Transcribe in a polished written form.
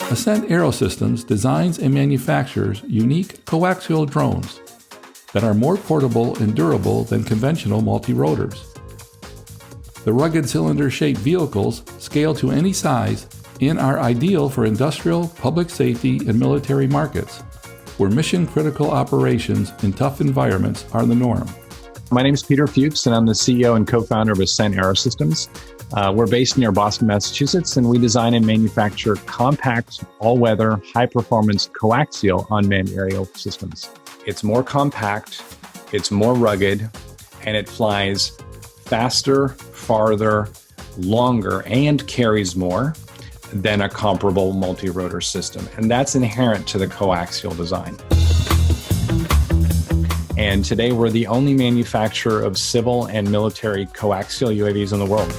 Ascent AeroSystems designs and manufactures unique coaxial drones that are more portable and durable than conventional multi-rotors. The rugged cylinder-shaped vehicles scale to any size and are ideal for industrial, public safety, and military markets, where mission-critical operations in tough environments are the norm. My name is Peter Fuchs, and I'm the CEO and co-founder of Ascent AeroSystems. We're based near Boston, Massachusetts, and we design and manufacture compact, all-weather, high-performance coaxial unmanned aerial systems. It's more compact, it's more rugged, and it flies faster, farther, longer, and carries more than a comparable multi-rotor system. And that's inherent to the coaxial design. And today we're the only manufacturer of civil and military coaxial UAVs in the world.